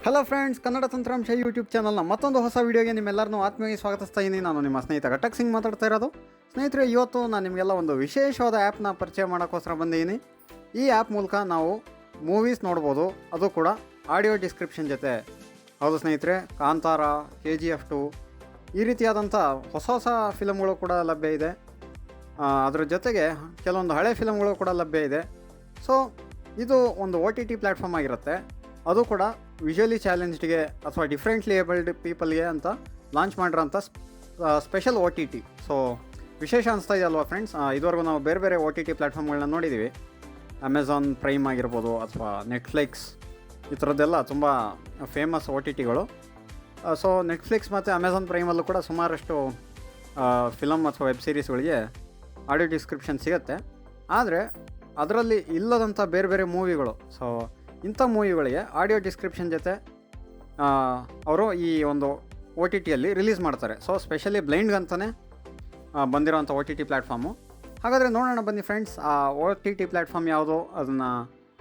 Hello friends, Kannada ತಂತ್ರಾಂಶ YouTube ಚಾನಲ್ನ ಮತ್ತೊಂದು ಹೊಸ ವೀಡಿಯೋಗೆ ನಿಮ್ಮೆಲ್ಲರನ್ನೂ ಆತ್ಮೀಯವಾಗಿ ಸ್ವಾಗತಿಸ್ತಾ ಇದ್ದೀನಿ. ನಾನು ನಿಮ್ಮ ಸ್ನೇಹಿತ ಗಟಕ್ ಸಿಂಗ್ ಮಾತಾಡ್ತಾ ಇರೋದು. ಸ್ನೇಹಿತರೆ, ಇವತ್ತು ನಾನು ನಿಮಗೆಲ್ಲ ಒಂದು ವಿಶೇಷವಾದ ಆ್ಯಪ್ನ ಪರಿಚಯ ಮಾಡೋಕ್ಕೋಸ್ಕರ ಬಂದಿದ್ದೀನಿ. ಈ ಆ್ಯಪ್ ಮೂಲಕ ನಾವು ಮೂವೀಸ್ ನೋಡ್ಬೋದು, ಅದು ಕೂಡ ಆಡಿಯೋ ಡಿಸ್ಕ್ರಿಪ್ಷನ್ ಜೊತೆ. ಹೌದು ಸ್ನೇಹಿತರೆ, ಕಾಂತಾರ, KGF2 ಈ ರೀತಿಯಾದಂಥ ಹೊಸ ಹೊಸ ಫಿಲಮ್ಗಳು ಕೂಡ ಲಭ್ಯ ಇದೆ. ಅದ್ರ ಜೊತೆಗೆ ಕೆಲವೊಂದು ಹಳೆ ಫಿಲಮ್ಗಳು ಕೂಡ ಲಭ್ಯ ಇದೆ. ಸೊ ಇದು ಒಂದು OTT ಪ್ಲ್ಯಾಟ್ಫಾರ್ಮ್ ಆಗಿರುತ್ತೆ. ಅದು ಕೂಡ ವಿಜುವಲಿ ಚಾಲೆಂಜ್ಡ್ಗೆ ಅಥವಾ ಡಿಫ್ರೆಂಟ್ಲಿ ಏಬಲ್ಡ್ ಪೀಪಲ್ಗೆ ಅಂತ ಲಾಂಚ್ ಮಾಡಿರೋಂಥ ಸ್ಪೆಷಲ್ OTT. ಸೊ ವಿಶೇಷ ಅನಿಸ್ತಾ ಇದೆ ಅಲ್ವಾ ಫ್ರೆಂಡ್ಸ್? ಇದುವರೆಗೂ ನಾವು ಬೇರೆ ಬೇರೆ OTT ಪ್ಲ್ಯಾಟ್ಫಾರ್ಮ್ಗಳನ್ನ ನೋಡಿದ್ದೀವಿ. ಅಮೆಝಾನ್ ಪ್ರೈಮ್ ಆಗಿರ್ಬೋದು ಅಥವಾ ನೆಟ್ಫ್ಲಿಕ್ಸ್, ಈ ಥರದ್ದೆಲ್ಲ ತುಂಬ ಫೇಮಸ್ OTTಗಳು. ಸೊ ನೆಟ್ಫ್ಲಿಕ್ಸ್ ಮತ್ತು ಅಮೆಝಾನ್ ಪ್ರೈಮಲ್ಲೂ ಕೂಡ ಸುಮಾರಷ್ಟು ಫಿಲಮ್ ಅಥವಾ ವೆಬ್ ಸೀರೀಸ್ಗಳಿಗೆ ಆಡಿಯೋ ಡಿಸ್ಕ್ರಿಪ್ಷನ್ ಸಿಗುತ್ತೆ. ಆದರೆ ಅದರಲ್ಲಿ ಇಲ್ಲದಂಥ ಬೇರೆ ಬೇರೆ ಮೂವಿಗಳು, ಸೊ ಇಂಥ ಮೂವಿಗಳಿಗೆ ಆಡಿಯೋ ಡಿಸ್ಕ್ರಿಪ್ಷನ್ ಜೊತೆ ಅವರು ಈ ಒಂದು OTTಯಲ್ಲಿ ರಿಲೀಸ್ ಮಾಡ್ತಾರೆ. ಸೊ ಸ್ಪೆಷಲಿ ಬ್ಲೈಂಡ್ಗಂತಲೇ ಬಂದಿರೋಂಥ OTT ಪ್ಲ್ಯಾಟ್ಫಾರ್ಮು. ಹಾಗಾದರೆ ನೋಡೋಣ ಬನ್ನಿ ಫ್ರೆಂಡ್ಸ್, ಆ OTT ಪ್ಲ್ಯಾಟ್ಫಾರ್ಮ್ ಯಾವುದು, ಅದನ್ನು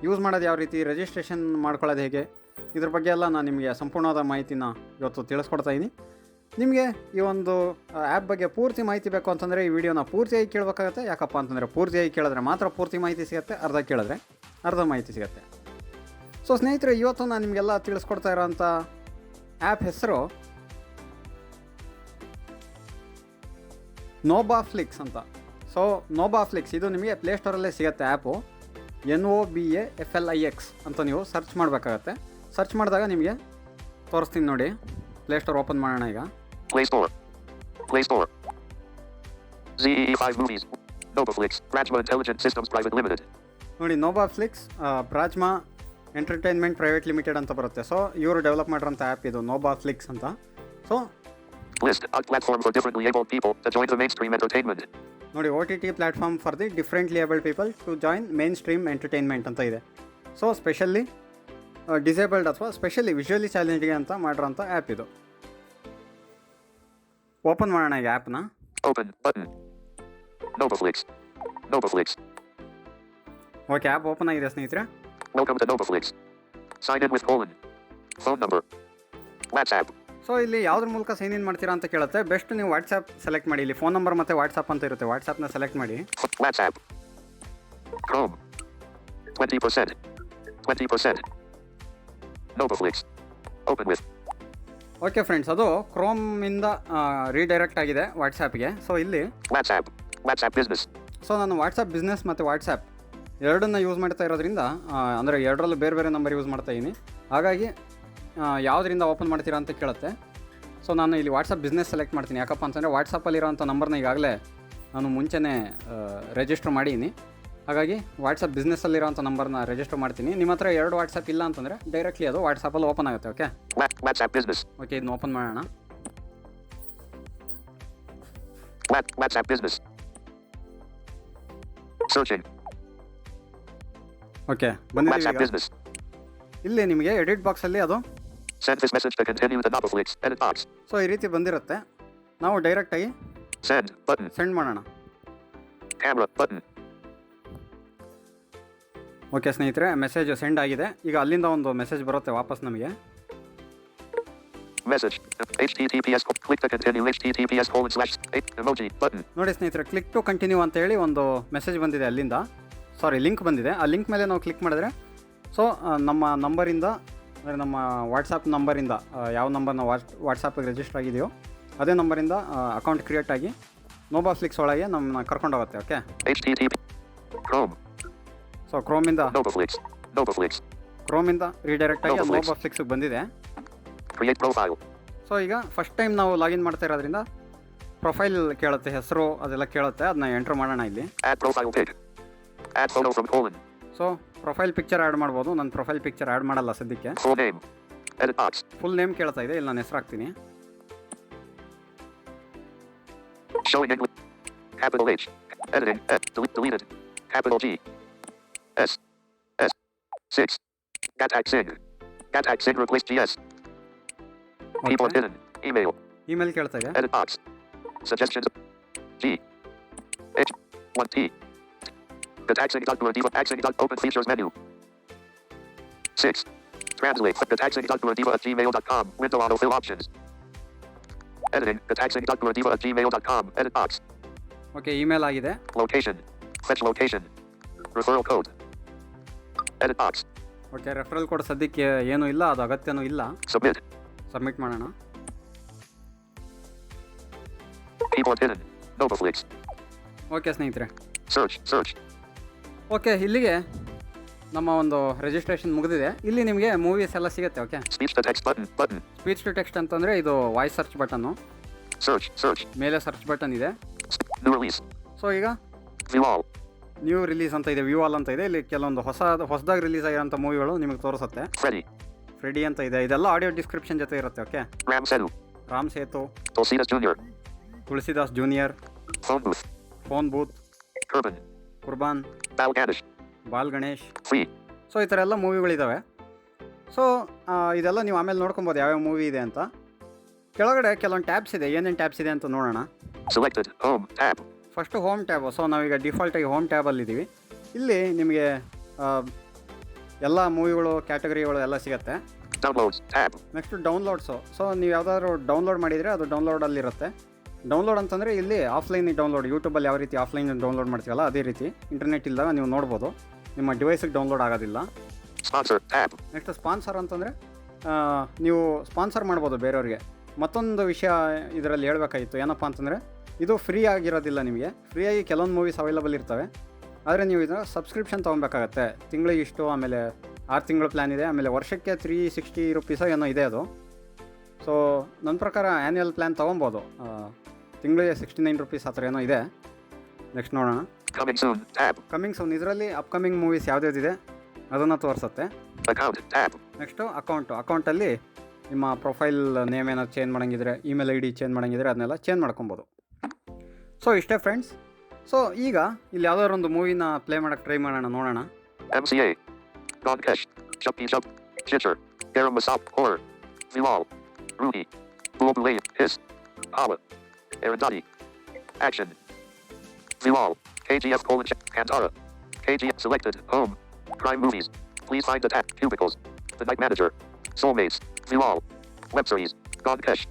ಯೂಸ್ ಮಾಡೋದು ಯಾವ ರೀತಿ, ರಿಜಿಸ್ಟ್ರೇಷನ್ ಮಾಡ್ಕೊಳ್ಳೋದು ಹೇಗೆ, ಇದ್ರ ಬಗ್ಗೆ ಎಲ್ಲ ನಾನು ನಿಮಗೆ ಸಂಪೂರ್ಣವಾದ ಮಾಹಿತಿನ ಇವತ್ತು ತಿಳಿಸ್ಕೊಡ್ತಾ ಇದ್ದೀನಿ. ನಿಮಗೆ ಈ ಒಂದು ಆ್ಯಪ್ ಬಗ್ಗೆ ಪೂರ್ತಿ ಮಾಹಿತಿ ಬೇಕು ಅಂತಂದರೆ ಈ ವಿಡಿಯೋನ ಪೂರ್ತಿಯಾಗಿ ಕೇಳಬೇಕಾಗತ್ತೆ. ಯಾಕಪ್ಪ ಅಂತಂದರೆ ಪೂರ್ತಿಯಾಗಿ ಕೇಳಿದ್ರೆ ಮಾತ್ರ ಪೂರ್ತಿ ಮಾಹಿತಿ ಸಿಗುತ್ತೆ, ಅರ್ಧ ಕೇಳಿದ್ರೆ ಅರ್ಧ ಮಾಹಿತಿ ಸಿಗುತ್ತೆ. ಸೊ ಸ್ನೇಹಿತರೆ, ಇವತ್ತು ನಾನು ನಿಮಗೆಲ್ಲ ತಿಳಿಸ್ಕೊಡ್ತಾ ಇರೋಂಥ ಆ್ಯಪ್ ಹೆಸರು ನೋಬಾಫ್ಲಿಕ್ಸ್ ಅಂತ. ಸೊ ನೋಬಾಫ್ಲಿಕ್ಸ್ ಇದು ನಿಮಗೆ ಪ್ಲೇಸ್ಟೋರಲ್ಲೇ ಸಿಗುತ್ತೆ. ಆ್ಯಪು NOBAFLIX ಅಂತ ನೀವು ಸರ್ಚ್ ಮಾಡಬೇಕಾಗತ್ತೆ. ಸರ್ಚ್ ಮಾಡಿದಾಗ ನಿಮಗೆ ತೋರಿಸ್ತೀನಿ ನೋಡಿ. ಪ್ಲೇಸ್ಟೋರ್ ಓಪನ್ ಮಾಡೋಣ ಈಗ. Play Store. ZEE5 Movies. Nobaflix. Prajma Intelligent Systems Private Limited. ನೋಡಿ, ನೋಬಾಫ್ಲಿಕ್ಸ್ ಪ್ರಾಜ್ಮಾ ಎಂಟರ್ಟೈನ್ಮೆಂಟ್ ಪ್ರೈವೇಟ್ ಲಿಮಿಟೆಡ್ ಅಂತ ಬರುತ್ತೆ. ಸೊ ಇವರು ಡೆವಲಪ್ ಮಾಡಿರೋಂಥ ಆ್ಯಪ್ ಇದು ನೋಬಾಫ್ಲಿಕ್ಸ್ ಅಂತ. So List a platform for differently abled people to join the mainstream entertainment. ನೋಡಿ, OTT platform for the differently abled people to join mainstream entertainment ಅಂತ ಇದೆ. So specially disabled ಅಥವಾ specially visually ಚಾಲೆಂಜ್ಗೆ ಅಂತ ಮಾಡಿರೋಂಥ app ಇದು. Open ಮಾಡೋಣ ಈಗ ಆ್ಯಪ್ನ. Open button. Nobaflix. Okay, app open ಆಗಿದೆ ಸ್ನೇಹಿತರೆ. Welcome to Nobaflix. Sign in with colon. Phone number. WhatsApp. So ಇಲ್ಲಿ ಯಾವುದ್ರ ಮೂಲಕ ಸೈನ್ ಇನ್ ಮಾಡ್ತೀರಾ ಅಂತ ಕೇಳುತ್ತೆ. ಬೆಸ್ಟ್ ನೀವು ವಾಟ್ಸಾಪ್ ಸೆಲೆಕ್ಟ್ ಮಾಡಿ. ಇಲ್ಲಿ ಫೋನ್ ನಂಬರ್ ಮತ್ತು ವಾಟ್ಸಾಪ್ ಅಂತ ಇರುತ್ತೆ. ವಾಟ್ಸಾಪ್ನ ಸೆಲೆಕ್ಟ್ ಮಾಡಿ. WhatsApp. Chrome. 20%. Nobaflix. Open with. Okay friends, ಅದು ಕ್ರೋಮಿಂದ ರೀಡೈರೆಕ್ಟ್ ಆಗಿದೆ ವಾಟ್ಸಾಪ್ಗೆ. ಸೊ ಇಲ್ಲಿ WhatsApp Business. ಸೊ ನಾನು ವಾಟ್ಸಾಪ್ ಬಿಸ್ನೆಸ್ ಮತ್ತು ವಾಟ್ಸಾಪ್ ಎರಡನ್ನ ಯೂಸ್ ಮಾಡ್ತಾ ಇರೋದ್ರಿಂದ, ಅಂದರೆ ಎರಡರಲ್ಲೂ ಬೇರೆ ಬೇರೆ ನಂಬರ್ ಯೂಸ್ ಮಾಡ್ತಾ ಇದ್ದೀನಿ. ಹಾಗಾಗಿ ಯಾವುದರಿಂದ ಓಪನ್ ಮಾಡ್ತೀರಾ ಅಂತ ಕೇಳುತ್ತೆ. ಸೊ ನಾನು ಇಲ್ಲಿ ವಾಟ್ಸಪ್ ಬಿಸ್ನೆಸ್ ಸೆಲೆಕ್ಟ್ ಮಾಡ್ತೀನಿ. ಯಾಕಪ್ಪ ಅಂತಂದರೆ ವಾಟ್ಸಪ್ಪಲ್ಲಿರೋಂಥ ನಂಬರ್ನ ಈಗಾಗಲೇ ನಾನು ಮುಂಚೆನೇ ರಿಜಿಸ್ಟರ್ ಮಾಡಿದ್ದೀನಿ. ಹಾಗಾಗಿ ವಾಟ್ಸಪ್ ಬಿಸ್ನೆಸ್ಸಲ್ಲಿರೋಂಥ ನಂಬರ್ನ ರಿಜಿಸ್ಟರ್ ಮಾಡ್ತೀನಿ. ನಿಮ್ಮ ಹತ್ರ ಎರಡು ವಾಟ್ಸಪ್ ಇಲ್ಲ ಅಂತಂದರೆ ಡೈರೆಕ್ಟ್ಲಿ ಅದು ವಾಟ್ಸಪ್ಪಲ್ಲಿ ಓಪನ್ ಆಗುತ್ತೆ. Okay, WhatsApp Business. ಓಕೆ, ಇದನ್ನ ಓಪನ್ ಮಾಡೋಣ. WhatsApp Business. Searching. Okay, WhatsApp ಬಂದಿದೆ. Business. ಇಲ್ಲಿ ನಿಮಗೆ ಎಡಿಟ್ ಬಾಕ್ಸಲ್ಲಿ ಅದು Send this message to continue the Nobaflix edit box. So ಈ ರೀತಿ ಬಂದಿರುತ್ತೆ. ನಾವು ಡೈರೆಕ್ಟಾಗಿ Send button. ಸೆಂಡ್ ಮಾಡೋಣ. Camera button. ಓಕೆ ಸ್ನೇಹಿತರೆ, ಮೆಸೇಜ್ ಸೆಂಡ್ ಆಗಿದೆ. ಈಗ ಅಲ್ಲಿಂದ ಒಂದು ಮೆಸೇಜ್ ಬರುತ್ತೆ ವಾಪಸ್ ನಮಗೆ. Message. HTTPS. Click to continue. HTTPS:/. Emoji button. ನೋಡಿ ಸ್ನೇಹಿತರೆ, ಕ್ಲಿಕ್ ಟು ಕಂಟಿನ್ಯೂ ಅಂತ ಹೇಳಿ ಒಂದು ಮೆಸೇಜ್ ಬಂದಿದೆ ಅಲ್ಲಿಂದ. ಲಿಂಕ್ ಬಂದಿದೆ. ಆ ಲಿಂಕ್ ಮೇಲೆ ನಾವು ಕ್ಲಿಕ್ ಮಾಡಿದ್ರೆ ಸೊ ನಮ್ಮ ನಂಬರಿಂದ, ಅಂದರೆ ನಮ್ಮ ವಾಟ್ಸಾಪ್ ನಂಬರಿಂದ, ಯಾವ ನಂಬರ್ನ ವಾಟ್ಸಾಪಿಗೆ ರಿಜಿಸ್ಟರ್ ಆಗಿದೆಯೋ ಅದೇ ನಂಬರಿಂದ ಅಕೌಂಟ್ ಕ್ರಿಯೇಟ್ ಆಗಿ ನೋಬಾಫ್ಲಿಕ್ಸ್ ಒಳಗೆ ನಮ್ಮನ್ನ ಕರ್ಕೊಂಡೋಗುತ್ತೆ. Okay, HTTP. Chrome. ಸೊ ಕ್ರೋಮಿಂದ ರೀಡೈರೆಕ್ಟ್ ಆಗಿ ನೋಬಾಫ್ಲಿಕ್ಸ್ಗೆ ಬಂದಿದೆ. Create profile. ಸೊ ಈಗ ಫಸ್ಟ್ ಟೈಮ್ ನಾವು ಲಾಗಿನ್ ಮಾಡ್ತಾ ಇರೋದ್ರಿಂದ ಪ್ರೊಫೈಲ್ ಕೇಳುತ್ತೆ, ಹೆಸರು ಅದೆಲ್ಲ ಕೇಳುತ್ತೆ. ಅದನ್ನ ಎಂಟ್ರ್ ಮಾಡೋಣ ಇಲ್ಲಿ. Add profile pic. Add photo from colon. So profile picture add ಮಾಡ್ಬೋದು. ನನ್ನ ಪ್ರೊಫೈಲ್ ಪಿಕ್ಚರ್ ಆ್ಯಡ್ ಮಾಡಲ್ಲ ಸದ್ಯಕ್ಕೆ. Full name. Edit box. Full name ಕೇಳ್ತಾ ಇದೆ. ಇಲ್ಲಿ ನಾನು ಹೆಸರು ಹಾಕ್ತೀನಿ. Showing English. Capital H. Editing. Deleted. Capital G. S. 6. Gatak Singh replaced GS. Keyboard hidden. Email. Email ಕೇಳ್ತಾ ಇದೆ. Edit box. Suggestions. G. H. 1T. Gatak Singh. Open features menu. 6. Translate. gataksingh.gmail.com. Window autofill options. Editing. gataksingh.gmail.com. Edit box. Okay email ಆಗಿದೆ. Location. Fetch location. Referral code. Edit box. Okay referral code ಸದ್ಯಕ್ಕೆ ಏನೂ ಇಲ್ಲ, ಅದು ಅಗತ್ಯನೂ ಇಲ್ಲ. Submit. Submit ಮಾಡೋಣ. Keyboard hidden. Nobaflix. Okay ಸ್ನೇಹಿತರೆ. Search. Okay ಇಲ್ಲಿಗೆ ನಮ್ಮ ಒಂದು ರಿಜಿಸ್ಟ್ರೇಷನ್ ಮುಗಿದಿದೆ. ಇಲ್ಲಿ ನಿಮಗೆ ಮೂವೀಸ್ ಎಲ್ಲ ಸಿಗುತ್ತೆ. Okay Speech to text button. Speech to text ಅಂತಂದರೆ ಇದು ವಾಯ್ಸ್ ಸರ್ಚ್ ಬಟನ್ನು. Search. ಮೇಲೆ ಸರ್ಚ್ ಬಟನ್ ಇದೆ. New release. ಸೊ ಈಗ View all. ನ್ಯೂ ರಿಲೀಸ್ ಅಂತ ಇದೆ, ವ್ಯೂ ಆಲ್ ಅಂತ ಇದೆ. ಇಲ್ಲಿ ಕೆಲವೊಂದು ಹೊಸದಾಗಿ ರಿಲೀಸ್ ಆಗಿರೋಂಥ ಮೂವಿಗಳು ನಿಮಗೆ ತೋರಿಸುತ್ತೆ. ಫ್ರೆಡಿ ಅಂತ ಇದೆ. ಇದೆಲ್ಲ ಆಡಿಯೋ ಡಿಸ್ಕ್ರಿಪ್ಷನ್ ಜೊತೆ ಇರುತ್ತೆ. Okay Ram Setu, Tulsidas Junior, Phone Booth, Kurbaan, Bal Ganesh. So ಈ ಥರ ಎಲ್ಲ ಮೂವಿಗಳಿದ್ದಾವೆ. ಸೊ ಇದೆಲ್ಲ ನೀವು ಆಮೇಲೆ ನೋಡ್ಕೊಬೋದು ಯಾವ್ಯಾವ ಮೂವಿ ಇದೆ ಅಂತ. ಕೆಳಗಡೆ ಕೆಲವೊಂದು ಟ್ಯಾಬ್ಸ್ ಇದೆ. ಏನೇನು ಟ್ಯಾಬ್ಸ್ ಇದೆ ಅಂತ ನೋಡೋಣ. First home tab. ಸೊ ನಾವೀಗ ಡಿಫಾಲ್ಟಾಗಿ ಹೋಮ್ ಟ್ಯಾಬಲ್ಲಿದ್ದೀವಿ. ಇಲ್ಲಿ ನಿಮಗೆ ಎಲ್ಲ ಮೂವಿಗಳು, ಕ್ಯಾಟಗರಿಗಳು ಎಲ್ಲ ಸಿಗುತ್ತೆ. ನೆಕ್ಸ್ಟು ಡೌನ್ಲೋಡ್ಸು. ಸೊ ನೀವು ಯಾವುದಾದ್ರು ಡೌನ್ಲೋಡ್ ಮಾಡಿದರೆ ಅದು ಡೌನ್ಲೋಡಲ್ಲಿರುತ್ತೆ. ಡೌನ್ಲೋಡ್ ಅಂತಂದರೆ ಇಲ್ಲಿ ಆಫ್ಲೈನಿಗೆ ಡೌನ್ಲೋಡ್, ಯೂಟ್ಯೂಬಲ್ಲಿ ಯಾವ ರೀತಿ ಆಫ್ಲೈನ್ ಡೌನ್ಲೋಡ್ ಮಾಡ್ತೀವಲ್ಲ ಅದೇ ರೀತಿ ಇಂಟರ್ನೆಟ್ ಇಲ್ಲದಾಗ ನೀವು ನೋಡ್ಬೋದು. ನಿಮ್ಮ ಡಿವೈಸಿಗೆ ಡೌನ್ಲೋಡ್ ಆಗೋದಿಲ್ಲ. ನೆಕ್ಸ್ಟ್ ಸ್ಪಾನ್ಸರ್ ಅಂತಂದರೆ ನೀವು ಸ್ಪಾನ್ಸರ್ ಮಾಡ್ಬೋದು ಬೇರೆಯವ್ರಿಗೆ. ಮತ್ತೊಂದು ವಿಷಯ ಇದರಲ್ಲಿ ಹೇಳಬೇಕಾಗಿತ್ತು, ಏನಪ್ಪ ಅಂತಂದರೆ ಇದು ಫ್ರೀ ಆಗಿರೋದಿಲ್ಲ. ನಿಮಗೆ ಫ್ರೀಯಾಗಿ ಕೆಲವೊಂದು ಮೂವೀಸ್ ಅವೈಲಬಲ್ ಇರ್ತವೆ. ಆದರೆ ನೀವು ಇದನ್ನು ಸಬ್ಸ್ಕ್ರಿಪ್ಷನ್ ತೊಗೊಬೇಕಾಗತ್ತೆ. ತಿಂಗಳಿಗೆ ಇಷ್ಟು, ಆಮೇಲೆ 6 ತಿಂಗಳ ಪ್ಲ್ಯಾನ್ ಇದೆ, ಆಮೇಲೆ ವರ್ಷಕ್ಕೆ 360 ರೂಪೀಸೋ ಏನೋ ಇದೆ ಅದು. ಸೊ ನನ್ನ ಪ್ರಕಾರ ಆ್ಯನ್ಯಲ್ ಪ್ಲ್ಯಾನ್ ತೊಗೊಬೋದು. ತಿಂಗಳಿಗೆ 69 ರೂಪೀಸ್ ಆ ಥರ ಏನೋ ಇದೆ. ನೆಕ್ಸ್ಟ್ ನೋಡೋಣ. Coming soon. ಇದರಲ್ಲಿ ಅಪ್ಕಮಿಂಗ್ ಮೂವೀಸ್ ಯಾವುದ್ಯಾವ್ದಿದೆ ಅದನ್ನು ತೋರಿಸುತ್ತೆ. ನೆಕ್ಸ್ಟು ಅಕೌಂಟಲ್ಲಿ ನಿಮ್ಮ ಪ್ರೊಫೈಲ್ ನೇಮ್ ಏನಾದ್ರು ಚೇಂಜ್ ಮಾಡೋಂಗಿದ್ರೆ, ಇಮೇಲ್ ID ಚೇಂಜ್ ಮಾಡೋಂಗಿದ್ರೆ ಅದನ್ನೆಲ್ಲ ಚೇಂಜ್ ಮಾಡ್ಕೊಬೋದು. ಸೊ ಇಷ್ಟೇ ಫ್ರೆಂಡ್ಸ್. ಸೊ ಈಗ ಇಲ್ಲಿ ಯಾವುದಾದ್ರು ಒಂದು ಮೂವಿನ ಪ್ಲೇ ಮಾಡೋಕ್ಕೆ ಟ್ರೈ ಮಾಡೋಣ, ನೋಡೋಣ. MCA, Godkesh, Chup, Chitcher, Garam Masop, Horror, Vilal, Rudy, Bulbulay, Hiss, Hala, Arundhati, Action, Vilal, KGF : Kantara, KGF selected, Home, Crime Movies, Please Find the Tap, Cubicles, The Night Manager, Soulmates, Vilal, Web Series, Godkesh,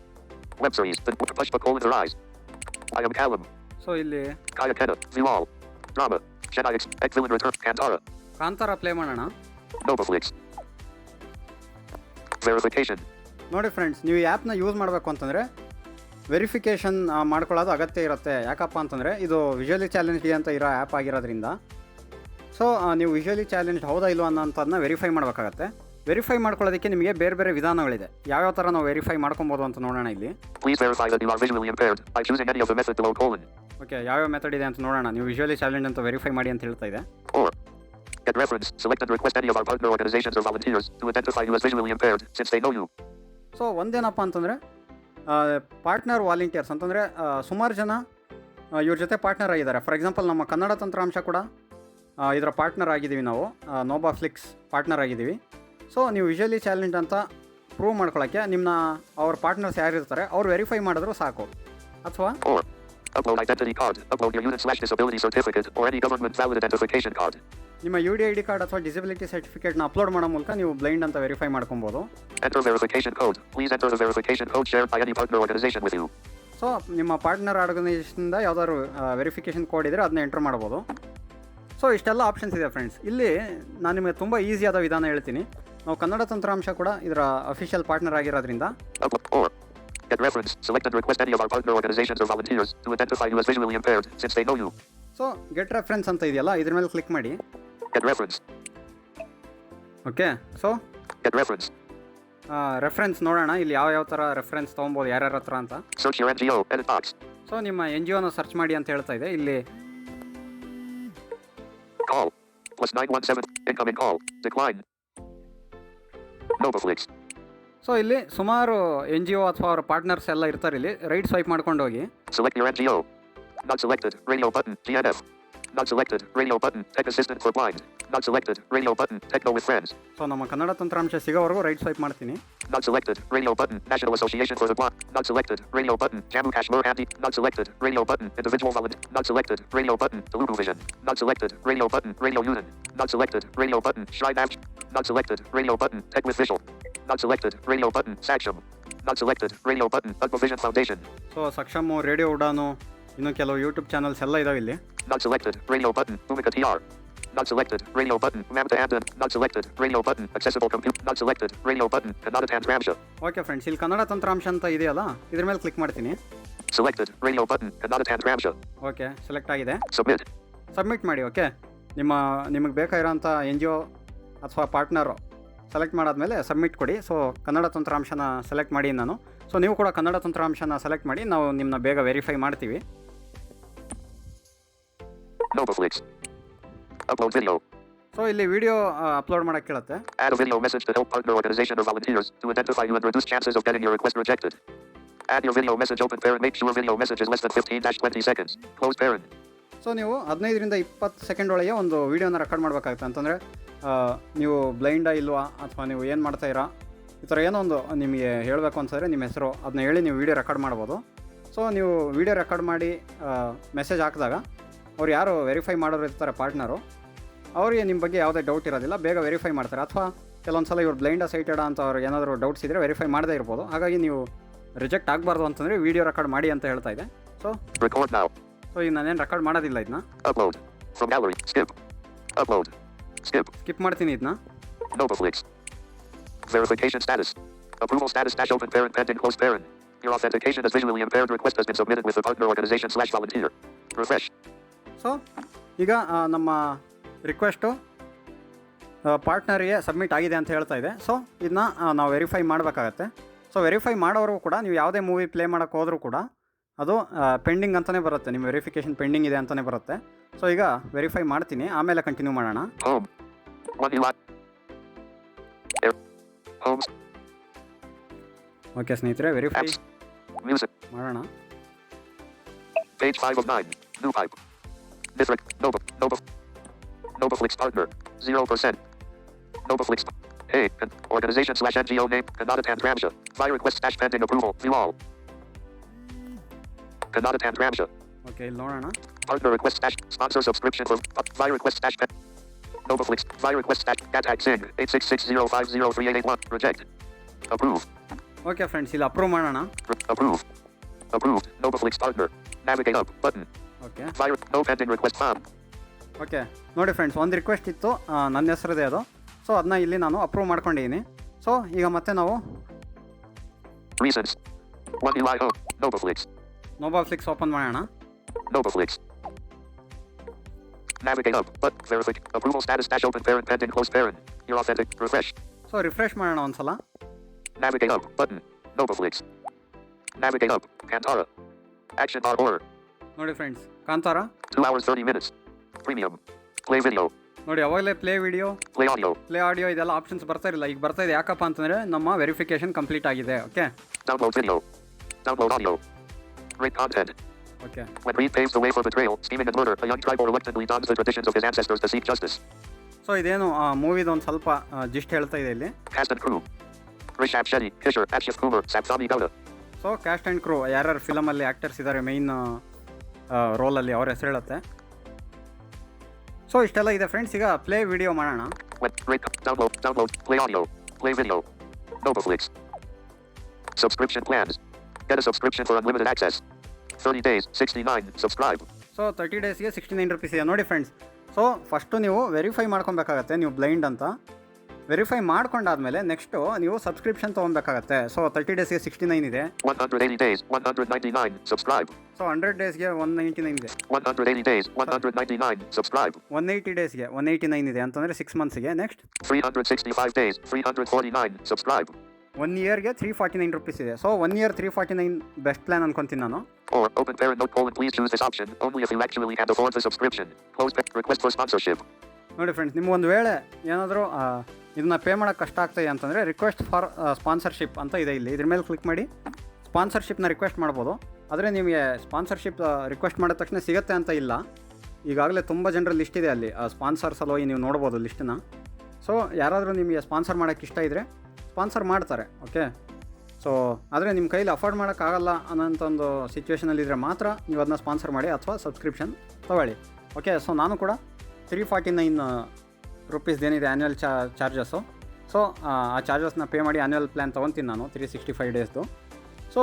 Web Series, The Push Her Eyes, I Am Callum. So ಇಲ್ಲಿ Kaya Kenna, Vilal, Drama, Jedi X Villain Return, Kantara play ಮಾಡೋಣ. Nobaflix. Verification. ನೋಡಿ friends, ನೀವು ಈ ಆ್ಯಪ್ನ use ಮಾಡಬೇಕು ಅಂತಂದರೆ verification ಮಾಡ್ಕೊಳ್ಳೋದು ಅಗತ್ಯ ಇರುತ್ತೆ. ಯಾಕಪ್ಪ ಅಂತಂದರೆ ಇದು ವಿಜುವಲಿ ಚಾಲೆಂಜ್ಗೆ ಅಂತ ಇರೋ ಆ್ಯಪ್ ಆಗಿರೋದ್ರಿಂದ. ಸೊ ನೀವು ವಿಜುವಲಿ ಚಾಲೆಂಜ್ ಹೌದಾ ಇಲ್ವಾ ಅನ್ನೋಂಥದ್ದನ್ನ ವೆರಿಫೈ ಮಾಡಬೇಕಾಗತ್ತೆ. ವೆರಿಫೈ ಮಾಡ್ಕೊಳ್ಳೋದಕ್ಕೆ ನಿಮಗೆ ಬೇರೆ ಬೇರೆ ವಿಧಾನಗಳಿದೆ. ಯಾವ್ಯಾವ ಥರ ನಾವು ವೆರಿಫೈ ಮಾಡ್ಕೊಬೋದು ಅಂತ ನೋಡೋಣ ಇಲ್ಲಿ. ಓಕೆ, ಯಾವ್ಯಾವ ಮೆಥಡ್ ಇದೆ ಅಂತ ನೋಡೋಣ. ನೀವು ವಿಜುವಲಿ ಚಾಲೆಂಜ್ ಅಂತ ವೆರಿಫೈ ಮಾಡಿ ಅಂತ ಹೇಳ್ತಾ ಇದೆ. Get reference. Select and request any of our partner organizations or volunteers to identify you as visually impaired since they know you. So ಒಂದೇನಪ್ಪ ಅಂತಂದರೆ ಪಾರ್ಟ್ನರ್ ವಾಲಂಟಿಯರ್ಸ್ ಅಂತಂದರೆ ಸುಮಾರು ಜನ ಇವ್ರ ಜೊತೆ ಪಾರ್ಟ್ನರ್ ಆಗಿದ್ದಾರೆ. ಫಾರ್ ಎಕ್ಸಾಂಪಲ್ ನಮ್ಮ ಕನ್ನಡ ತಂತ್ರಾಂಶ ಕೂಡ ಇದರ ಪಾರ್ಟ್ನರ್ ಆಗಿದ್ದೀವಿ. ನಾವು ನೋಬಾಫ್ಲಿಕ್ಸ್ ಪಾರ್ಟ್ನರ್ ಆಗಿದ್ದೀವಿ. ಸೊ ನೀವು ವಿಜುವಲಿ ಚಾಲೆಂಜ್ ಅಂತ ಪ್ರೂವ್ ಮಾಡ್ಕೊಳ್ಳೋಕ್ಕೆ ಅವ್ರ ಪಾರ್ಟ್ನರ್ಸ್ ಯಾರಿರ್ತಾರೆ ಅವ್ರು ವೆರಿಫೈ ಮಾಡಿದ್ರು ಸಾಕು. ಅಥವಾ upload identity card. Upload your unit/disability certificate or any government valid identification card. ನಿಮ್ಮ UD ID ಕಾರ್ಡ್ ಅಥವಾ ಡಿಸಬಿಲಿಟಿ ಸರ್ಟಿಫಿಕೇಟ್ನ ಅಪ್ಲೋಡ್ ಮಾಡೋ ಮೂಲಕ ನೀವು ಬ್ಲೈಂಡ್ ಅಂತ ವೆರಿಫೈ ಮಾಡ್ಕೊಬೋದು. Enter verification code. Please enter the verification code shared by any partner organization with you. So ನಿಮ್ಮ partner ಆರ್ಗನೈಸೇಷನಿಂದ ಯಾವ್ದಾದ್ರು verification code ಇದ್ದರೆ ಅದನ್ನ ಎಂಟರ್ ಮಾಡ್ಬೋದು. ಸೊ ಇಷ್ಟೆಲ್ಲ ಆಪ್ಷನ್ಸ್ ಇದೆ ಫ್ರೆಂಡ್ಸ್. ಇಲ್ಲಿ ನಾನು ನಿಮಗೆ ತುಂಬ ಈಸಿಯಾದ ವಿಧಾನ ಹೇಳ್ತೀನಿ. ನಾವು ಕನ್ನಡ ತಂತ್ರಾಂಶ ಕೂಡ ಇದರ ಅಫಿಷಿಯಲ್ ಪಾರ್ಟ್ನರ್ ಆಗಿರೋದ್ರಿಂದ Get reference. Select and request any of our partner organizations or volunteers to identify you as visually impaired since they know you. So get reference ಅಂತ ಇದೆಯಲ್ಲ, ಇದ್ರ ಮೇಲೆ ಕ್ಲಿಕ್ ಮಾಡಿ. Get reference. Okay, so Get reference. Reference ನೋಡೋಣ. ಇಲ್ಲಿ ಯಾವ ಥರ reference ತೊಗೊಬೋದು, ಯಾರ್ಯಾರ ಹತ್ರ ಅಂತ. Search your NGO. Edit box. So ನಿಮ್ಮ NGOನ ಸರ್ಚ್ ಮಾಡಿ ಅಂತ ಹೇಳ್ತಾ ಇದೆ ಇಲ್ಲಿ. Call. +917. Incoming call. Decline. Nobaflix. So ಇಲ್ಲಿ ಸುಮಾರು NGO ಅಥವಾ ಅವರ ಪಾರ್ಟ್ನರ್ಸ್ ಎಲ್ಲ ಇರ್ತಾರೆ. ಇಲ್ಲಿ ರೈಟ್ ಸ್ವೈಪ್ ಮಾಡ್ಕೊಂಡು ಹೋಗಿ. Select your NGO. Not selected. Radio button. GNF. Not selected. Radio button. Tech assistant for blind. Not selected. Radio button. Techno with friends. So ನಮ್ಮ ಕನ್ನಡ ತಂತ್ರಾಂಶ ಸಿಗೋವರೆಗೂ ರೈಟ್ ಸ್ವೈಪ್ ಮಾಡ್ತೀನಿ. Not selected. Radio button. National Association for the Blind. Not selected. Radio button. Jammu Kashmir Anti. Not selected. Radio button. Individual volunteer. Not selected. Radio button. Telugu Vision. Not selected. Radio button. Radio Union. Not selected. Radio button. Shrine App. Not selected. Radio button. Tech with Visual. Not selected. Radio button. Saksham. Not selected. Radio button. Udva Vision Foundation. So Saksham, radio Udaan, ಇನ್ನು ಕೆಲವು YouTube channels ಎಲ್ಲ ಇದಾವೆ ಇಲ್ಲಿ. Not selected. Radio button. Bhumika TR. Not selected. Radio button. Mamta Amdan. Not selected. Radio button. Accessible compute. Not selected. Radio button. Kannada Tantramsha. Okay friends, ಇಲ್ಲಿ ಕನ್ನಡ ತಂತ್ರಾಂಶ ಅಂತ ಇದೆಯಲ್ಲ, ಇದ್ರ ಮೇಲೆ ಕ್ಲಿಕ್ ಮಾಡ್ತೀನಿ. Selected. Radio button. Kannada Tantramsha. Okay, select ಆಗಿದೆ. Submit. Submit ಮಾಡಿ. Okay, ನಿಮಗೆ ಬೇಕಾಗಿರೋಂಥ ಎನ್ ಜಿ ಒ ಅಥವಾ ಪಾರ್ಟ್ನರು ಸೆಲೆಕ್ಟ್ ಮಾಡಾದ್ಮೇಲೆ ಸಬ್ಮಿಟ್ ಕೊಡಿ. ಸೊ ಕನ್ನಡ ತಂತ್ರಾಂಶನ ಸೆಲೆಕ್ಟ್ ಮಾಡಿ ನಾನು. ಸೊ ನೀವು ಕೂಡ ಕನ್ನಡ ತಂತ್ರಾಂಶನ ಸೆಲೆಕ್ಟ್ ಮಾಡಿ, ನಾವು ನಿಮ್ಮನ್ನ ಬೇಗ ವೆರಿಫೈ ಮಾಡ್ತೀವಿ. Nobaflix. Upload video. ಸೊ ಇಲ್ಲಿ ವಿಡಿಯೋ ಅಪ್ಲೋಡ್ ಮಾಡೋಕ್ಕೆ ಕೇಳುತ್ತೆ. Add a video message to help partner organization or volunteers to identify you and reduce chances of getting your request rejected. Add your video message, open parent, make sure video message is less than 15-20 seconds. Close parent. So ನೀವು 15ರಿಂದ 20 second ಒಳಗೆ ಒಂದು ವೀಡಿಯೋನ record ಮಾಡಬೇಕಾಗುತ್ತೆ. ಅಂತಂದರೆ ನೀವು ಬ್ಲೈಂಡಾ ಇಲ್ವಾ, ಅಥವಾ ನೀವು ಏನು ಮಾಡ್ತಾಯಿರಾ, ಈ ಥರ ಏನೋ ಒಂದು ನಿಮಗೆ ಹೇಳಬೇಕು ಅಂತಂದರೆ ನಿಮ್ಮ ಹೆಸರು ಅದನ್ನ ಹೇಳಿ ನೀವು ವೀಡಿಯೋ ರೆಕಾರ್ಡ್ ಮಾಡ್ಬೋದು. ಸೊ ನೀವು ವೀಡಿಯೋ ರೆಕಾರ್ಡ್ ಮಾಡಿ ಮೆಸೇಜ್ ಹಾಕಿದಾಗ ಅವ್ರು ಯಾರು ವೆರಿಫೈ ಮಾಡೋರು ಇರ್ತಾರೆ ಪಾರ್ಟ್ನರು, ಅವರಿಗೆ ನಿಮ್ಮ ಬಗ್ಗೆ ಯಾವುದೇ ಡೌಟ್ ಇರೋದಿಲ್ಲ, ಬೇಗ ವೆರಿಫೈ ಮಾಡ್ತಾರೆ. ಅಥವಾ ಕೆಲವೊಂದು ಸಲ ಇವ್ರು ಬ್ಲೈಂಡಾ ಸೈಟೆಡಾ ಅಂತ ಅವ್ರು ಏನಾದರೂ ಡೌಟ್ಸ್ ಇದ್ದರೆ ವೆರಿಫೈ ಮಾಡದೇ ಇರ್ಬೋದು. ಹಾಗಾಗಿ ನೀವು ರಿಜೆಕ್ಟ್ ಆಗಬಾರ್ದು ಅಂತಂದರೆ ವೀಡಿಯೋ ರೆಕಾರ್ಡ್ ಮಾಡಿ ಅಂತ ಹೇಳ್ತಾ ಇದೆ. ಸೊ ಈಗ ನಾನೇನು ರೆಕಾರ್ಡ್ ಮಾಡೋದಿಲ್ಲ ಇದನ್ನ. Upload from gallery. Skip. Upload. Skip. Skip ಮಾಡ್ತೀನಿ ಇದನ್ನ. Nobaflix. Verification status. Approval status dash open parent pending close parent. Your authentication is visually impaired. Request has been submitted with the partner organization / volunteer. Refresh. So ಈಗ ನಮ್ಮ request ಪಾರ್ಟ್ನರಿಗೆ submit ಆಗಿದೆ ಅಂತ ಹೇಳ್ತಾ ಇದೆ. So ಇದನ್ನ ನಾವು ವೆರಿಫೈ ಮಾಡಬೇಕಾಗತ್ತೆ. So verify ಮಾಡೋರು ಕೂಡ ನೀವು ಯಾವುದೇ ಮೂವಿ ಪ್ಲೇ ಮಾಡೋಕ್ಕೆ ಹೋದರೂ ಕೂಡ ಅದು ಪೆಂಡಿಂಗ್ ಅಂತಲೇ ಬರುತ್ತೆ, ನಿಮ್ಮ ವೆರಿಫಿಕೇಷನ್ ಪೆಂಡಿಂಗ್ ಇದೆ ಅಂತಲೇ ಬರುತ್ತೆ. ಸೊ ಈಗ ವೆರಿಫೈ ಮಾಡ್ತೀನಿ, ಆಮೇಲೆ ಕಂಟಿನ್ಯೂ ಮಾಡೋಣ. ಓಕೆ ಸ್ನೇಹಿತರೆ, ವೆರಿಫೈ ಮಾಡೋಣ. Page 5 of 9. New pipe. District. Nobaflix partner. 0%. Nobaflix. Hey. Organization / NGO name. Kannada Tantramsha. Via request / pending approval. View all. Kannada Tantramsha. Okay, ಇಲ್ಲಿ ನೋಡೋಣ. Partner request / sponsor subscription for via request / Nobaflix. Via request / Gatak Singh. 8660503881. Reject. Approve. Okay friends, ಇಲ್ಲಿ approve ಮಾಡೋಣ. Approve. Approved. Nobaflix partner. Navigate up button. Okay. Via no pending request found. Okay ನೋಡಿ friends, ಒಂದು request ಇತ್ತು, ನನ್ನ ಹೆಸರಿದೆ ಅದು. So ಅದನ್ನ ಇಲ್ಲಿ ನಾನು ಅಪ್ರೂವ್ ಮಾಡ್ಕೊಂಡಿದ್ದೀನಿ. ಸೊ ಈಗ ಮತ್ತೆ ನಾವು Reasons. 1 Eli Home. Nobaflix. Nobaflix open ಮಾಡೋಣ. Nobaflix. Navigate up but verify. Approval status dash open parent pending close parent. Your authentic. Refresh. So refresh ಮಾಡೋಣ ಒಂದ್ಸಲ. Navigate up button. Nobaflix. Navigate up. Kantara. Action bar order. ನೋಡಿ friends, Kantara 2 hours 30 minutes. Premium. Play video. ನೋಡಿ, ಅವಾಗಲೇ play video, Play audio. Play audio ಇದೆಲ್ಲ options ಬರ್ತಾ ಇರಲಿಲ್ಲ. ಈಗ ಬರ್ತಾ ಇದೆ. ಯಾಕಪ್ಪ ಅಂತಂದರೆ ನಮ್ಮ ವೆರಿಫಿಕೇಷನ್ ಕಂಪ್ಲೀಟ್ ಆಗಿದೆ. Okay. Download video. Download audio. Rate content. Okay. When Reed paves the way for betrayal, scheming and murder, a young tribe reluctantly dons the traditions of his ancestors to seek justice. So ಇದೇನು ಮೂವಿದು ಒಂದು ಸ್ವಲ್ಪ gist ಹೇಳ್ತಾ ಇದೆ ಇಲ್ಲಿ. Cast and crew. Rishabh Shetty, Kishore, Akshif Kumar, Sapthami Gowda. So cast and crew, ಯಾರ್ಯಾರು ಫಿಲಮಲ್ಲಿ actors ಇದ್ದಾರೆ main ರೋಲಲ್ಲಿ, ಅವ್ರ ಹೆಸರು ಹೇಳುತ್ತೆ. ಸೊ ಇಷ್ಟೆಲ್ಲ ಇದೆ ಫ್ರೆಂಡ್ಸ್. ಈಗ ಪ್ಲೇ ವಿಡಿಯೋ ಮಾಡೋಣ. Download, play audio, play video. Nobaflix. Subscription plans. Get a subscription for unlimited access. 30 days, 69, subscribe. So 30 ಡೇಸ್ಗೆ 69 ರುಪೀಸ್ ಇದೆ. ನೋಡಿ ಫ್ರೆಂಡ್ಸ್, ಸೊ ಫಸ್ಟು ನೀವು ವೆರಿಫೈ ಮಾಡ್ಕೊಬೇಕಾಗತ್ತೆ, ನೀವು ಬ್ಲೈಂಡ್ ಅಂತ. ವೆರಿಫೈ ಮಾಡ್ಕೊಂಡಾದ್ಮೇಲೆ ನೆಕ್ಸ್ಟು ನೀವು ಸಬ್ಸ್ಕ್ರಿಪ್ಷನ್ ತೊಗೊಬೇಕಾಗತ್ತೆ. ಸೊ 30 ಡೇಸ್ಗೆ 69 ಇದೆ. 180 days, 199, subscribe. ಸೊ 100 ಡೇಸ್ಗೆ 199 ಇದೆ. 180 days, 199, subscribe. 180 ಡೇಸ್ಗೆ 189 ಇದೆ ಅಂತಂದರೆ 6 ಮಂತ್ಸ್ಗೆ. Next 365 days, 349, subscribe. 1 ಇಯರ್ಗೆ 349 ರುಪೀಸ್ ಇದೆ. ಸೊ 1 ಇಯರ್ 349 ಬೆಸ್ಟ್ ಪ್ಲಾನ್ ಅನ್ಕೊಂತೀನಿ ನಾನು. Or open parent note colon, please choose this option only if you actually can afford the subscription. Close request for sponsorship. ನೋಡಿ friends, ನಿಮ್ಗೊಂದು ವೇಳೆ ಏನಾದರೂ ಇದನ್ನ ಪೇ ಮಾಡೋಕ್ಕೆ ಕಷ್ಟ ಆಗ್ತದೆ ಅಂತಂದರೆ ರಿಕ್ವೆಸ್ಟ್ ಫಾರ್ ಸ್ಪಾನ್ಸರ್ಶಿಪ್ ಅಂತ ಇದೆ ಇಲ್ಲಿ. ಇದ್ರ ಮೇಲೆ ಕ್ಲಿಕ್ ಮಾಡಿ ಸ್ಪಾನ್ಸರ್ಶಿಪ್ನ ರಿಕ್ವೆಸ್ಟ್ ಮಾಡ್ಬೋದು. ಆದರೆ ನಿಮಗೆ ಸ್ಪಾನ್ಸರ್ಶಿಪ್ ರಿಕ್ವೆಸ್ಟ್ ಮಾಡಿದ ತಕ್ಷಣ ಸಿಗುತ್ತೆ ಅಂತ ಇಲ್ಲ. ಈಗಾಗಲೇ ತುಂಬ ಜನರ ಲಿಸ್ಟ್ ಇದೆ ಅಲ್ಲಿ, ಸ್ಪಾನ್ಸರ್ ಸಲುವಾಗಿ ನೀವು ನೋಡ್ಬೋದು ಲಿಸ್ಟನ್ನ. ಸೊ ಯಾರಾದರೂ ನಿಮಗೆ ಸ್ಪಾನ್ಸರ್ ಮಾಡೋಕ್ಕೆ ಇಷ್ಟ ಇದ್ದರೆ ಸ್ಪಾನ್ಸರ್ ಮಾಡ್ತಾರೆ, ಓಕೆ. ಸೊ ಆದರೆ ನಿಮ್ಮ ಕೈಲಿ ಅಫೋರ್ಡ್ ಮಾಡೋಕ್ಕಾಗಲ್ಲ ಅನ್ನೋಂಥ ಒಂದು ಸಿಚುವೇಷನಲ್ಲಿದ್ದರೆ ಮಾತ್ರ ನೀವು ಅದನ್ನ ಸ್ಪಾನ್ಸರ್ ಮಾಡಿ ಅಥವಾ ಸಬ್ಸ್ಕ್ರಿಪ್ಷನ್ ತೊಗೊಳ್ಳಿ, ಓಕೆ. ಸೊ ನಾನು ಕೂಡ 349 ರುಪೀಸ್ದೇನಿದೆ ಆ್ಯನ್ಯಲ್ ಚಾರ್ಜಸ್ಸು, ಸೊ ಆ ಚಾರ್ಜಸ್ನ ಪೇ ಮಾಡಿ ಆ್ಯನ್ಯಲ್ ಪ್ಲ್ಯಾನ್ ತೊಗೊತೀನಿ ನಾನು 365 ಡೇಸ್ದು. ಸೊ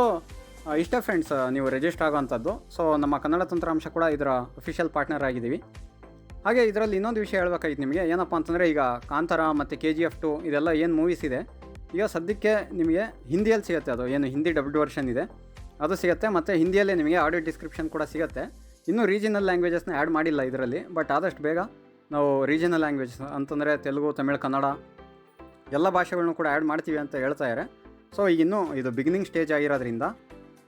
ಇಷ್ಟೇ ಫ್ರೆಂಡ್ಸ್, ನೀವು ರಿಜಿಸ್ಟರ್ ಆಗೋವಂಥದ್ದು. ಸೊ ನಮ್ಮ ಕನ್ನಡ ತಂತ್ರಾಂಶ ಕೂಡ ಇದರ ಅಫಿಷಿಯಲ್ ಪಾರ್ಟ್ನರ್ ಆಗಿದ್ದೀವಿ. ಹಾಗೆ ಇದರಲ್ಲಿ ಇನ್ನೊಂದು ವಿಷಯ ಹೇಳ್ಬೇಕಾಗಿತ್ತು ನಿಮಗೆ, ಏನಪ್ಪ ಅಂತಂದರೆ ಈಗ ಕಾಂತಾರ ಮತ್ತು KGF 2 ಇದೆಲ್ಲ ಏನು ಮೂವೀಸ್ ಇದೆ, ಈಗ ಸದ್ಯಕ್ಕೆ ನಿಮಗೆ ಹಿಂದಿಯಲ್ಲಿ ಸಿಗುತ್ತೆ. ಅದು ಏನು ಹಿಂದಿ ಡಬ್ಡ್ ವರ್ಷನ್ ಇದೆ ಅದು ಸಿಗುತ್ತೆ, ಮತ್ತು ಹಿಂದಿಯಲ್ಲೇ ನಿಮಗೆ ಆಡಿಯೋ ಡಿಸ್ಕ್ರಿಪ್ಷನ್ ಕೂಡ ಸಿಗುತ್ತೆ. ಇನ್ನೂ ರೀಜನಲ್ ಲ್ಯಾಂಗ್ವೇಜಸ್ನ ಆ್ಯಡ್ ಮಾಡಿಲ್ಲ ಇದರಲ್ಲಿ, ಬಟ್ ಆದಷ್ಟು ಬೇಗ ನಾವು ರೀಜನಲ್ ಲ್ಯಾಂಗ್ವೇಜಸ್ ಅಂತಂದರೆ ತೆಲುಗು, ತಮಿಳು, ಕನ್ನಡ ಎಲ್ಲ ಭಾಷೆಗಳನ್ನೂ ಕೂಡ ಆ್ಯಡ್ ಮಾಡ್ತೀವಿ ಅಂತ ಹೇಳ್ತಾ ಇದ್ದಾರೆ. ಸೊ ಈಗ ಇನ್ನೂ ಇದು ಬಿಗಿನಿಂಗ್ ಸ್ಟೇಜ್ ಆಗಿರೋದ್ರಿಂದ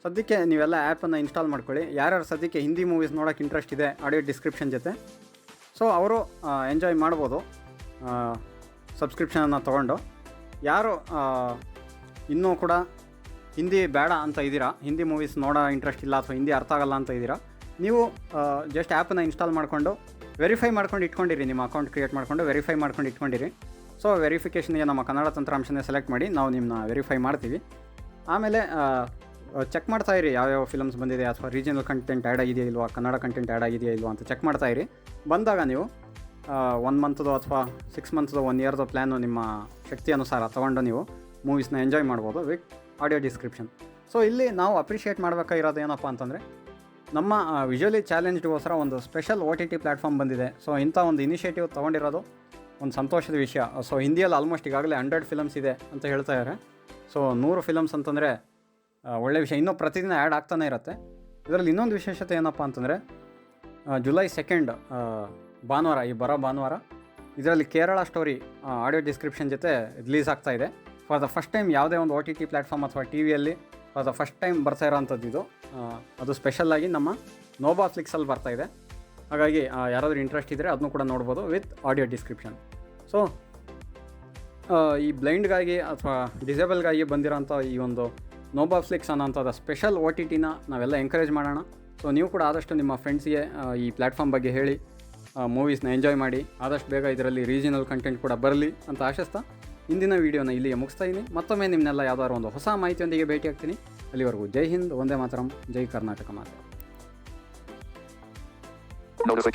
ಸದ್ಯಕ್ಕೆ ನೀವೆಲ್ಲ ಆ್ಯಪನ್ನು ಇನ್ಸ್ಟಾಲ್ ಮಾಡ್ಕೊಳ್ಳಿ. ಯಾರ್ಯಾರು ಸದ್ಯಕ್ಕೆ ಹಿಂದಿ ಮೂವೀಸ್ ನೋಡೋಕ್ಕೆ ಇಂಟ್ರೆಸ್ಟ್ ಇದೆ ಆಡಿಯೋ ಡಿಸ್ಕ್ರಿಪ್ಷನ್ ಜೊತೆ, ಸೊ ಅವರು ಎಂಜಾಯ್ ಮಾಡ್ಬೋದು ಸಬ್ಸ್ಕ್ರಿಪ್ಷನನ್ನು ತೊಗೊಂಡು. ಯಾರು ಇನ್ನೂ ಕೂಡ ಹಿಂದಿ ಬೇಡ ಅಂತ ಇದ್ದೀರಾ, ಹಿಂದಿ ಮೂವೀಸ್ ನೋಡೋ ಇಂಟ್ರೆಸ್ಟ್ ಇಲ್ಲ ಅಥವಾ ಹಿಂದಿ ಅರ್ಥ ಆಗಲ್ಲ ಅಂತ ಇದ್ದೀರಾ, ನೀವು ಜಸ್ಟ್ ಆ್ಯಪನ್ನು ಇನ್ಸ್ಟಾಲ್ ಮಾಡಿಕೊಂಡು ವೆರಿಫೈ ಮಾಡ್ಕೊಂಡು ಇಟ್ಕೊಂಡಿರಿ, ನಿಮ್ಮ ಅಕೌಂಟ್ ಕ್ರಿಯೇಟ್ ಮಾಡಿಕೊಂಡು ವೆರಿಫೈ ಮಾಡ್ಕೊಂಡು ಇಟ್ಕೊಂಡಿರಿ. ಸೊ ವೆರಿಫಿಕೇಷನ್ಗೆ ನಮ್ಮ ಕನ್ನಡ ತಂತ್ರಾಂಶನೇ ಸೆಲೆಕ್ಟ್ ಮಾಡಿ ನಾವು ನಿಮ್ಮನ್ನ ವೆರಿಫೈ ಮಾಡ್ತೀವಿ. ಆಮೇಲೆ ಚೆಕ್ ಮಾಡ್ತಾಯಿರಿ ಯಾವ್ಯಾವ ಫಿಲಮ್ಸ್ ಬಂದಿದೆ ಅಥವಾ ರೀಜನಲ್ ಕಂಟೆಂಟ್ ಆ್ಯಡ್ ಆಗಿದೆಯಾ ಇಲ್ವಾ, ಕನ್ನಡ ಕಂಟೆಂಟ್ ಆ್ಯಡ್ ಆಗಿದೆಯಾ ಇಲ್ವಾ ಅಂತ ಚೆಕ್ ಮಾಡ್ತಾಯಿರಿ. ಬಂದಾಗ ನೀವು 1 ಮಂತ್ದು ಅಥವಾ 6 ಮಂತ್ದು 1 ಇಯರ್ದು ಪ್ಲ್ಯಾನು ನಿಮ್ಮ ಶಕ್ತಿ ಅನುಸಾರ ತೊಗೊಂಡು ನೀವು ಮೂವೀಸ್ನ ಎಂಜಾಯ್ ಮಾಡ್ಬೋದು ವಿತ್ ಆಡಿಯೋ ಡಿಸ್ಕ್ರಿಪ್ಷನ್. ಸೊ ಇಲ್ಲಿ ನಾವು ಅಪ್ರಿಷಿಯೇಟ್ ಮಾಡಬೇಕಾಗಿರೋದು ಏನಪ್ಪ ಅಂತಂದರೆ, ನಮ್ಮ ವಿಜುವಲಿ ಚಾಲೆಂಜ್ಡ್ಗೋಸ್ಕರ ಒಂದು ಸ್ಪೆಷಲ್ OTT ಪ್ಲ್ಯಾಟ್ಫಾರ್ಮ್ ಬಂದಿದೆ. ಸೊ ಇಂಥ ಒಂದು ಇನಿಷಿಯೇಟಿವ್ ತೊಗೊಂಡಿರೋದು ಒಂದು ಸಂತೋಷದ ವಿಷಯ. ಸೊ ಹಿಂದಿಯಲ್ಲಿ ಆಲ್ಮೋಸ್ಟ್ ಈಗಾಗಲೇ 100 ಫಿಲಮ್ಸ್ ಇದೆ ಅಂತ ಹೇಳ್ತಾ ಇದ್ದಾರೆ. ಸೊ 100 ಫಿಲಮ್ಸ್ ಅಂತಂದರೆ ಒಳ್ಳೆಯ ವಿಷಯ. ಇನ್ನೂ ಪ್ರತಿದಿನ ಆ್ಯಡ್ ಆಗ್ತಾನೆ ಇರುತ್ತೆ. ಇದರಲ್ಲಿ ಇನ್ನೊಂದು ವಿಶೇಷತೆ ಏನಪ್ಪ ಅಂತಂದರೆ, ಜುಲೈ 2 ಭಾನುವಾರ, ಈ ಬರೋ ಭಾನುವಾರ ಇದರಲ್ಲಿ ಕೇರಳ ಸ್ಟೋರಿ ಆಡಿಯೋ ಡಿಸ್ಕ್ರಿಪ್ಷನ್ ಜೊತೆ ರಿಲೀಸ್ ಆಗ್ತಾ ಇದೆ. ಫಾರ್ ದ ಫಸ್ಟ್ ಟೈಮ್ ಯಾವುದೇ ಒಂದು OTT ಪ್ಲ್ಯಾಟ್ಫಾರ್ಮ್ ಅಥವಾ TVಯಲ್ಲಿ ಫಾರ್ ದ ಫಸ್ಟ್ ಟೈಮ್ ಬರ್ತಾ ಇರೋವಂಥದ್ದು ಇದು. ಅದು ಸ್ಪೆಷಲ್ಲಾಗಿ ನಮ್ಮ ನೋಬಾಫ್ಲಿಕ್ಸಲ್ಲಿ ಬರ್ತಾ ಇದೆ. ಹಾಗಾಗಿ ಯಾರಾದರೂ ಇಂಟ್ರೆಸ್ಟ್ ಇದ್ದರೆ ಅದನ್ನು ಕೂಡ ನೋಡ್ಬೋದು ವಿತ್ ಆಡಿಯೋ ಡಿಸ್ಕ್ರಿಪ್ಷನ್. ಸೊ ಈ ಬ್ಲೈಂಡ್ಗಾಗಿ ಅಥವಾ ಡಿಸೇಬಲ್ಗಾಗಿ ಬಂದಿರೋಂಥ ಈ ಒಂದು ನೋಬಾಫ್ಲಿಕ್ಸ್ ಅನ್ನೋಂಥದ್ದು ಸ್ಪೆಷಲ್ OTTನ ನಾವೆಲ್ಲ ಎಂಕರೇಜ್ ಮಾಡೋಣ. ಸೊ ನೀವು ಕೂಡ ಆದಷ್ಟು ನಿಮ್ಮ ಫ್ರೆಂಡ್ಸಿಗೆ ಈ ಪ್ಲ್ಯಾಟ್ಫಾರ್ಮ್ ಬಗ್ಗೆ ಹೇಳಿ ಮೂವೀಸ್ನ ಎಂಜಾಯ್ ಮಾಡಿ. ಆದಷ್ಟು ಬೇಗ ಇದರಲ್ಲಿ ರೀಜನಲ್ ಕಂಟೆಂಟ್ ಕೂಡ ಬರಲಿ ಅಂತ ಆಶಿಸ್ತಾ ಇಂದಿನ ವೀಡಿಯೋನ ಇಲ್ಲಿಗೆ ಮುಗಿಸ್ತಾ ಇದ್ದೀನಿ. ಮತ್ತೊಮ್ಮೆ ನಿಮ್ಮನ್ನೆಲ್ಲ ಯಾವುದಾದ್ರು ಒಂದು ಹೊಸ ಮಾಹಿತಿಯೊಂದಿಗೆ ಭೇಟಿ ಆಗ್ತೀನಿ. ಅಲ್ಲಿವರೆಗೂ ಜೈ ಹಿಂದ್, ವಂದೇ ಮಾತರಂ, ಜೈ ಕರ್ನಾಟಕ ಮಾತೆ.